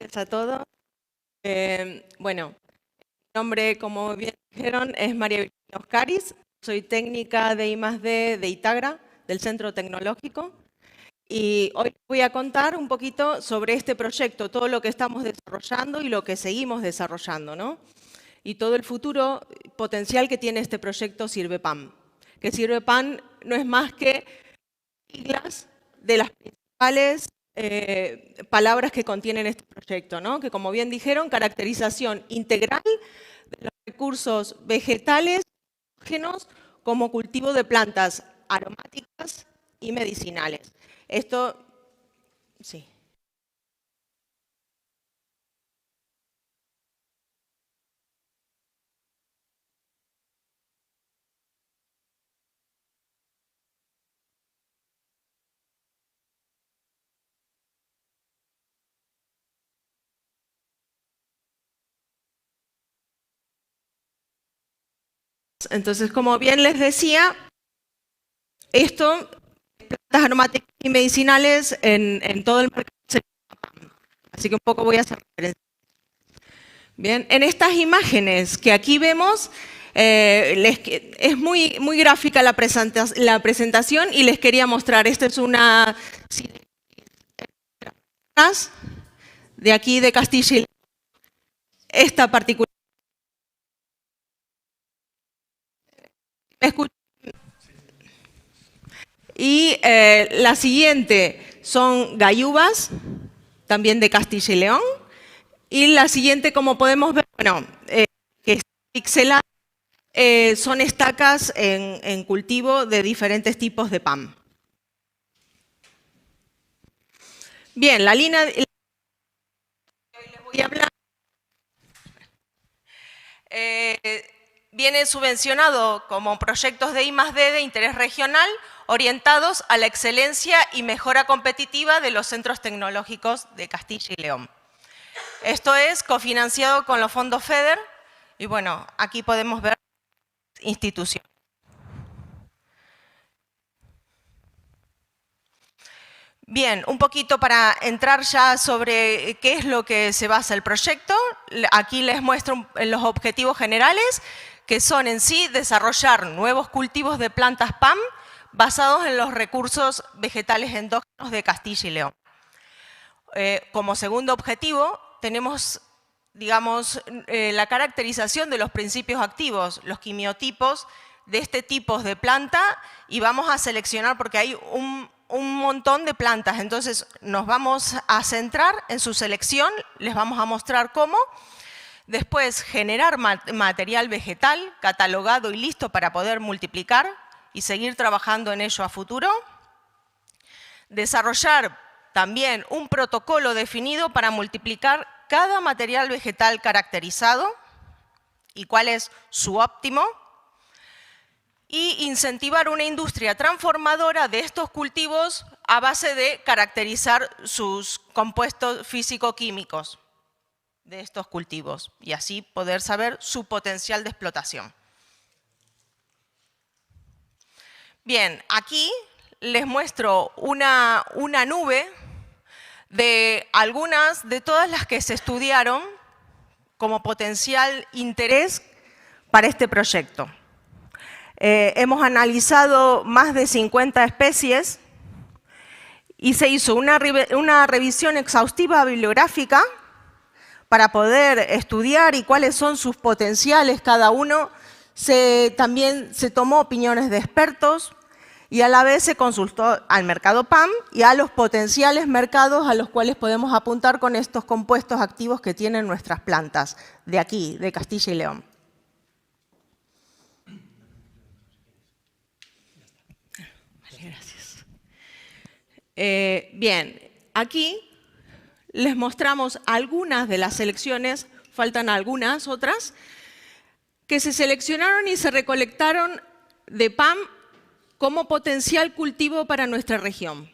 noches a todos. Bueno, mi nombre, como bien dijeron, es María Virginia Oscaris. Soy técnica de I+D de Itagra, del Centro Tecnológico. Y hoy les voy a contar un poquito sobre este proyecto, todo lo que estamos desarrollando y lo que seguimos desarrollando, ¿no? Y todo el futuro potencial que tiene este proyecto SirvePAM. Que SirvePAM no es más que siglas de las principales palabras que contienen este proyecto, ¿no? Que, como bien dijeron, caracterización integral de los recursos vegetales endógenos como cultivo de plantas aromáticas y medicinales. Esto, sí. Entonces, como bien les decía, esto, plantas aromáticas y medicinales en todo el mercado. Así que un poco voy a hacer referencia. Bien, en estas imágenes que aquí vemos, es muy gráfica la presentación y les quería mostrar. Esta es una de aquí de Castilla y León. Esta particular. Y la siguiente son galluvas, también de Castilla y León. Y la siguiente, como podemos ver, bueno, que está pixelada, son estacas en cultivo de diferentes tipos de PAM. Bien, la línea que hoy les voy a hablar viene subvencionado como proyectos de I+D de interés regional orientados a la excelencia y mejora competitiva de los centros tecnológicos de Castilla y León. Esto es cofinanciado con los fondos FEDER y bueno, aquí podemos ver instituciones. Bien, un poquito para entrar ya sobre qué es lo que se basa el proyecto. Aquí les muestro los objetivos generales, que son en sí desarrollar nuevos cultivos de plantas PAM basados en los recursos vegetales endógenos de Castilla y León. Como segundo objetivo, tenemos, digamos, la caracterización de los principios activos, los quimiotipos de este tipo de planta, y vamos a seleccionar porque hay un montón de plantas, entonces nos vamos a centrar en su selección, les vamos a mostrar cómo. Después, generar material vegetal catalogado y listo para poder multiplicar y seguir trabajando en ello a futuro. Desarrollar también un protocolo definido para multiplicar cada material vegetal caracterizado y cuál es su óptimo. Y incentivar una industria transformadora de estos cultivos a base de caracterizar sus compuestos físico-químicos de estos cultivos y así poder saber su potencial de explotación. Bien, aquí les muestro una nube de algunas de todas las que se estudiaron como potencial interés para este proyecto. Hemos analizado más de 50 especies y se hizo una revisión exhaustiva bibliográfica para poder estudiar y cuáles son sus potenciales cada uno. También se tomó opiniones de expertos y a la vez se consultó al mercado PAM y a los potenciales mercados a los cuales podemos apuntar con estos compuestos activos que tienen nuestras plantas de aquí, de Castilla y León. Gracias. Bien, aquí les mostramos algunas de las selecciones, faltan algunas otras, que se seleccionaron y se recolectaron de PAM como potencial cultivo para nuestra región.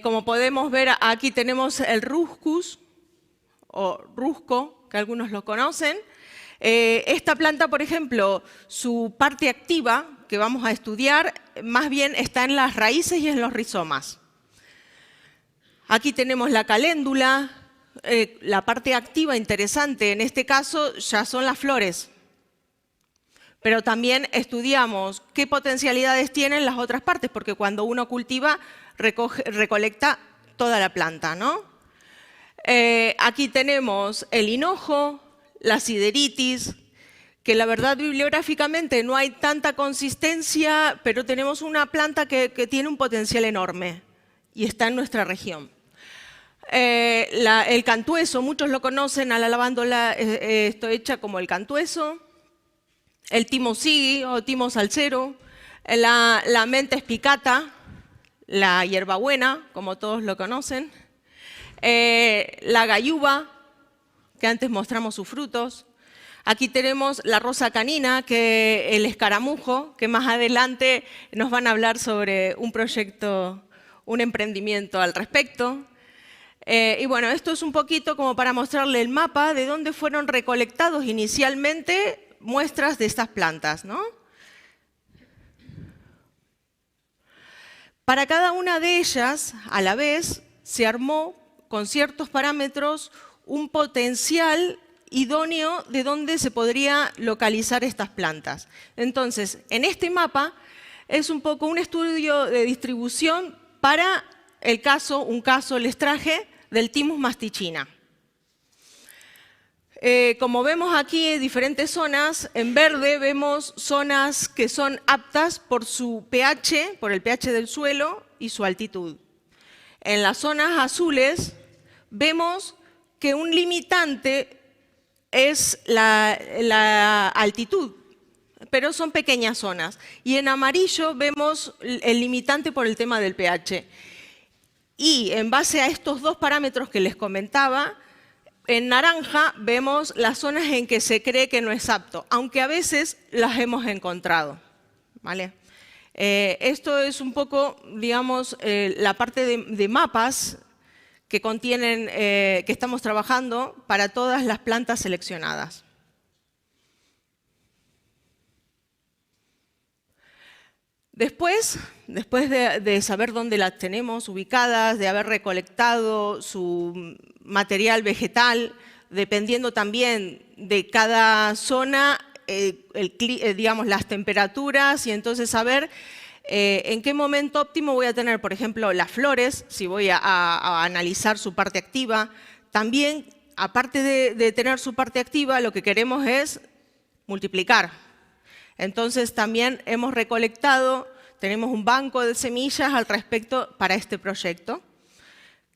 Como podemos ver, aquí tenemos el Ruscus, o Rusco, que algunos lo conocen. Esta planta, por ejemplo, su parte activa, que vamos a estudiar, más bien está en las raíces y en los rizomas. Aquí tenemos la caléndula, la parte activa interesante en este caso ya son las flores. Pero también estudiamos qué potencialidades tienen las otras partes, porque cuando uno cultiva, recolecta toda la planta, ¿no? Aquí tenemos el hinojo, la sideritis, que la verdad bibliográficamente no hay tanta consistencia, pero tenemos una planta que tiene un potencial enorme y está en nuestra región. El cantueso, muchos lo conocen, a la lavándola está hecha como el cantueso. El timo sigui o timo salsero, la menta espicata, la hierbabuena, como todos lo conocen, la gayuba, que antes mostramos sus frutos. Aquí tenemos la rosa canina, que el escaramujo, que más adelante nos van a hablar sobre un proyecto, un emprendimiento al respecto. Y bueno, esto es un poquito como para mostrarle el mapa de dónde fueron recolectados inicialmente muestras de estas plantas, ¿no? Para cada una de ellas, a la vez, se armó con ciertos parámetros un potencial idóneo de dónde se podría localizar estas plantas. Entonces, en este mapa es un poco un estudio de distribución para un caso les traje del Thymus mastichina. Como vemos aquí en diferentes zonas, en verde vemos zonas que son aptas por su pH, por el pH del suelo y su altitud. En las zonas azules vemos que un limitante es la altitud, pero son pequeñas zonas. Y en amarillo vemos el limitante por el tema del pH. Y en base a estos dos parámetros que les comentaba, en naranja vemos las zonas en que se cree que no es apto, aunque a veces las hemos encontrado, ¿vale? Esto es un poco, digamos, la parte de mapas que contienen, que estamos trabajando para todas las plantas seleccionadas. Después de saber dónde las tenemos ubicadas, de haber recolectado su material vegetal, dependiendo también de cada zona, digamos, las temperaturas, y entonces saber en qué momento óptimo voy a tener, por ejemplo, las flores, si voy a analizar su parte activa. También, aparte de tener su parte activa, lo que queremos es multiplicar. Entonces también hemos recolectado, tenemos un banco de semillas al respecto para este proyecto,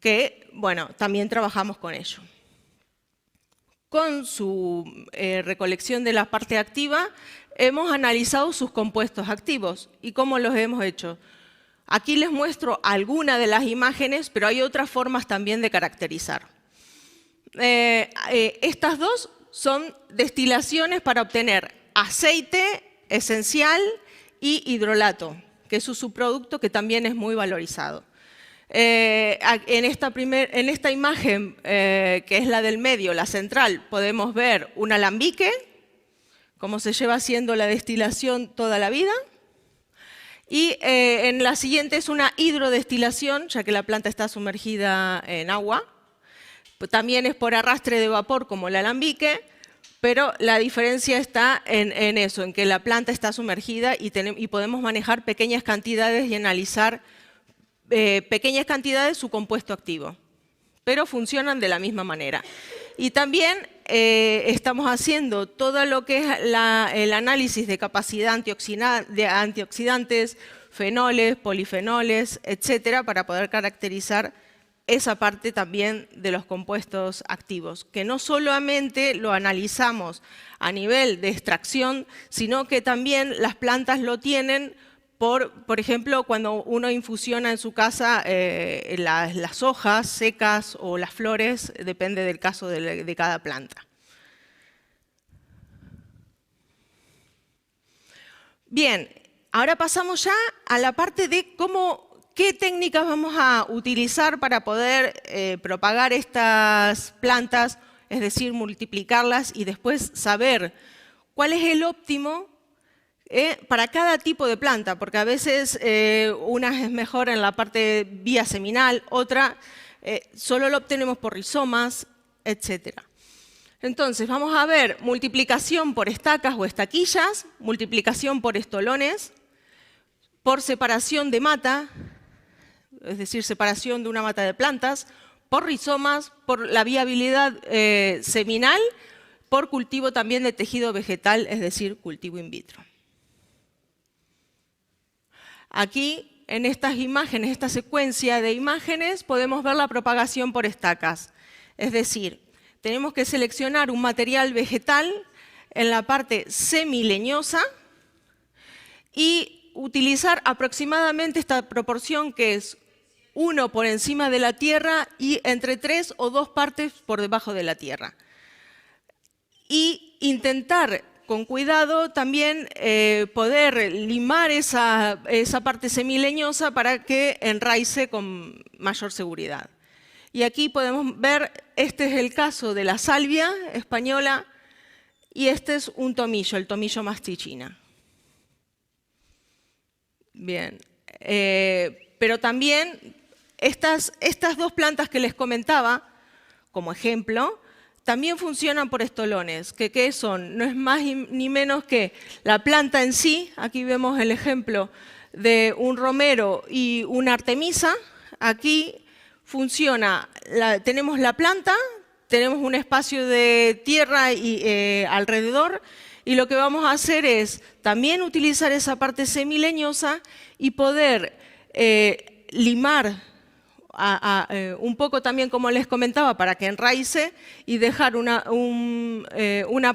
que, bueno, también trabajamos con ello. Con su recolección de la parte activa, hemos analizado sus compuestos activos. ¿Y cómo los hemos hecho? Aquí les muestro algunas de las imágenes, pero hay otras formas también de caracterizar. Estas dos son destilaciones para obtener aceite esencial y hidrolato, que es un subproducto que también es muy valorizado. En esta imagen, que es la del medio, la central, podemos ver un alambique, cómo se lleva haciendo la destilación toda la vida. Y en la siguiente es una hidrodestilación, ya que la planta está sumergida en agua. También es por arrastre de vapor como el alambique, pero la diferencia está en eso, en que la planta está sumergida y podemos manejar pequeñas cantidades y analizar pequeñas cantidades su compuesto activo, pero funcionan de la misma manera. Y también estamos haciendo todo lo que es el análisis de capacidad de antioxidantes, fenoles, polifenoles, etcétera, para poder caracterizar esa parte también de los compuestos activos, que no solamente lo analizamos a nivel de extracción, sino que también las plantas lo tienen por ejemplo, cuando uno infusiona en su casa las hojas secas o las flores, depende del caso de cada planta. Bien, ahora pasamos ya a la parte de qué técnicas vamos a utilizar para poder propagar estas plantas, es decir, multiplicarlas y después saber cuál es el óptimo para cada tipo de planta, porque a veces una es mejor en la parte vía seminal, otra solo lo obtenemos por rizomas, etc. Entonces, vamos a ver multiplicación por estacas o estaquillas, multiplicación por estolones, por separación de mata, es decir, separación de una mata de plantas, por rizomas, por la viabilidad seminal, por cultivo también de tejido vegetal, es decir, cultivo in vitro. Aquí, en estas imágenes, esta secuencia de imágenes, podemos ver la propagación por estacas. Es decir, tenemos que seleccionar un material vegetal en la parte semileñosa y utilizar aproximadamente esta proporción que es 1 por encima de la tierra y entre 3 o 2 partes por debajo de la tierra. Y intentar con cuidado también poder limar esa parte semileñosa para que enraice con mayor seguridad. Y aquí podemos ver, este es el caso de la salvia española y este es un tomillo, el tomillo mastichina. Bien, pero también estas dos plantas que les comentaba, como ejemplo, también funcionan por estolones, que ¿qué son? No es más ni menos que la planta en sí. Aquí vemos el ejemplo de un romero y una artemisa. Aquí funciona, tenemos la planta, tenemos un espacio de tierra alrededor, y lo que vamos a hacer es también utilizar esa parte semileñosa y poder limar un poco también, como les comentaba, para que enraice y dejar una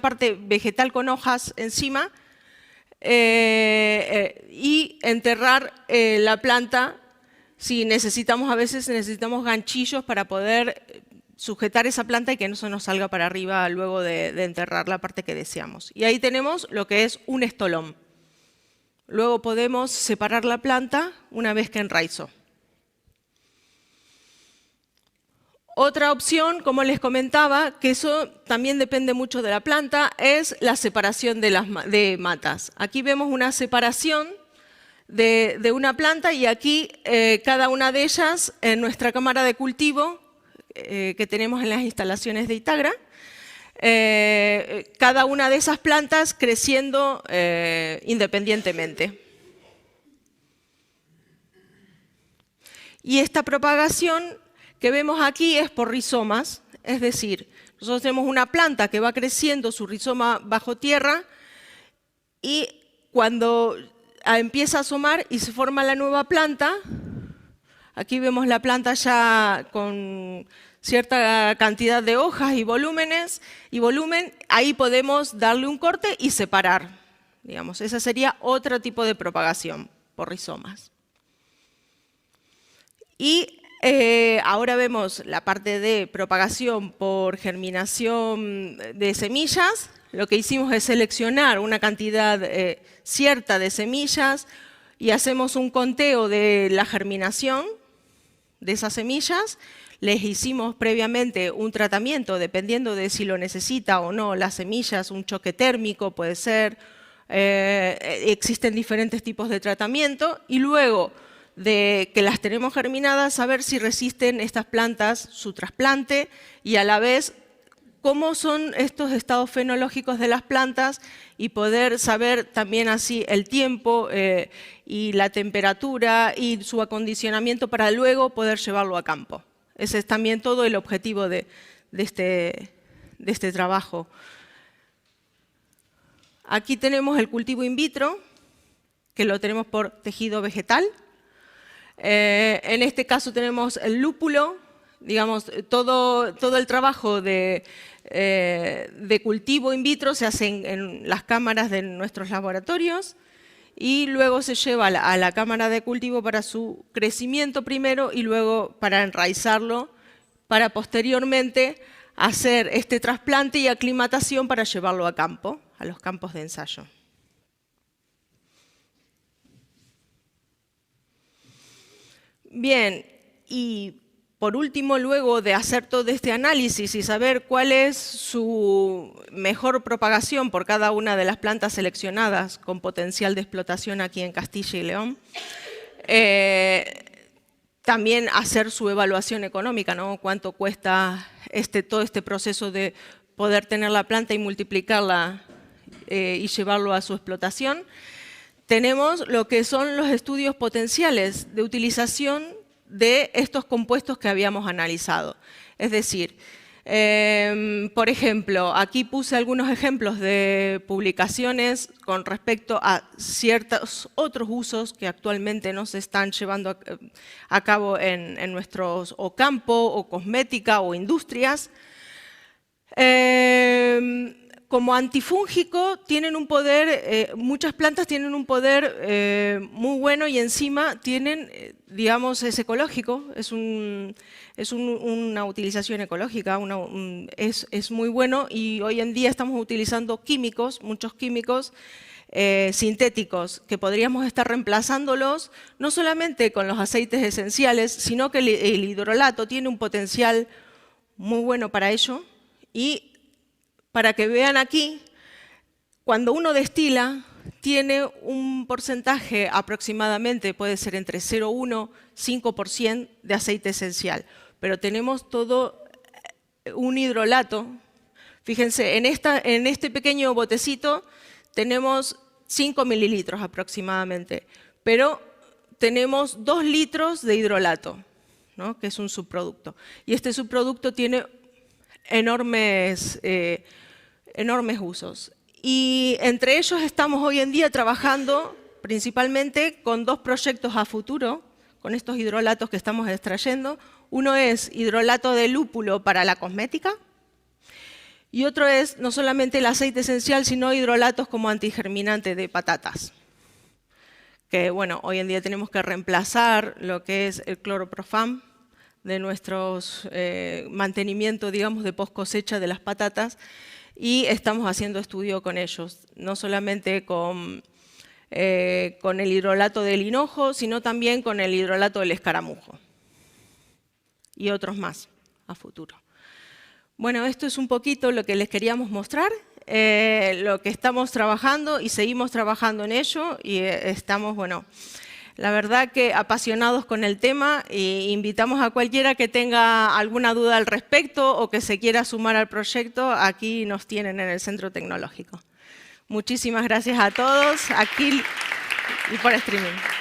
parte vegetal con hojas encima y enterrar la planta. Si necesitamos, a veces necesitamos ganchillos para poder sujetar esa planta y que no se nos salga para arriba luego de enterrar la parte que deseamos. Y ahí tenemos lo que es un estolón. Luego podemos separar la planta una vez que enraizó. Otra opción, como les comentaba, que eso también depende mucho de la planta, es la separación de matas. Aquí vemos una separación de una planta y aquí cada una de ellas en nuestra cámara de cultivo que tenemos en las instalaciones de Itagra, cada una de esas plantas creciendo independientemente. Y esta propagación que vemos aquí es por rizomas, es decir, nosotros tenemos una planta que va creciendo su rizoma bajo tierra y cuando empieza a asomar y se forma la nueva planta, aquí vemos la planta ya con cierta cantidad de hojas y volumen, ahí podemos darle un corte y separar. Digamos, esa sería otro tipo de propagación por rizomas. Y ahora vemos la parte de propagación por germinación de semillas. Lo que hicimos es seleccionar una cantidad cierta de semillas y hacemos un conteo de la germinación de esas semillas. Les hicimos previamente un tratamiento, dependiendo de si lo necesita o no las semillas, un choque térmico puede ser, existen diferentes tipos de tratamiento, y luego de que las tenemos germinadas, saber si resisten estas plantas su trasplante y a la vez cómo son estos estados fenológicos de las plantas y poder saber también así el tiempo y la temperatura y su acondicionamiento para luego poder llevarlo a campo. Ese es también todo el objetivo de este trabajo. Aquí tenemos el cultivo in vitro, que lo tenemos por tejido vegetal. En este caso tenemos el lúpulo, digamos, todo el trabajo de cultivo in vitro se hace en las cámaras de nuestros laboratorios y luego se lleva a la cámara de cultivo para su crecimiento primero y luego para enraizarlo, para posteriormente hacer este trasplante y aclimatación para llevarlo a campo, a los campos de ensayo. Bien, y por último, luego de hacer todo este análisis y saber cuál es su mejor propagación por cada una de las plantas seleccionadas con potencial de explotación aquí en Castilla y León, también hacer su evaluación económica, ¿no? Cuánto cuesta todo este proceso de poder tener la planta y multiplicarla y llevarlo a su explotación. Tenemos lo que son los estudios potenciales de utilización de estos compuestos que habíamos analizado. Es decir, por ejemplo, aquí puse algunos ejemplos de publicaciones con respecto a ciertos otros usos que actualmente no se están llevando a cabo en nuestros o campo, o cosmética, o industrias. Como antifúngico tienen un poder, muchas plantas tienen un poder muy bueno y encima tienen, digamos, es ecológico, es una utilización ecológica, es muy bueno y hoy en día estamos utilizando químicos, muchos químicos sintéticos que podríamos estar reemplazándolos no solamente con los aceites esenciales, sino que el hidrolato tiene un potencial muy bueno para ello. Y para que vean aquí, cuando uno destila, tiene un porcentaje aproximadamente, puede ser entre 0,1 y 5% de aceite esencial. Pero tenemos todo un hidrolato. Fíjense, en este pequeño botecito tenemos 5 mililitros aproximadamente, pero tenemos 2 litros de hidrolato, ¿no? Que es un subproducto. Y este subproducto tiene enormes usos. Y entre ellos estamos hoy en día trabajando principalmente con 2 proyectos a futuro, con estos hidrolatos que estamos extrayendo. Uno es hidrolato de lúpulo para la cosmética y otro es no solamente el aceite esencial, sino hidrolatos como antigerminante de patatas. Que bueno, hoy en día tenemos que reemplazar lo que es el cloroprofam de nuestros mantenimiento, digamos, de post cosecha de las patatas, y estamos haciendo estudio con ellos, no solamente con el hidrolato del hinojo, sino también con el hidrolato del escaramujo y otros más a futuro. Bueno, esto es un poquito lo que les queríamos mostrar, lo que estamos trabajando y seguimos trabajando en ello y estamos, bueno, la verdad que apasionados con el tema e invitamos a cualquiera que tenga alguna duda al respecto o que se quiera sumar al proyecto, aquí nos tienen en el Centro Tecnológico. Muchísimas gracias a todos aquí y por streaming.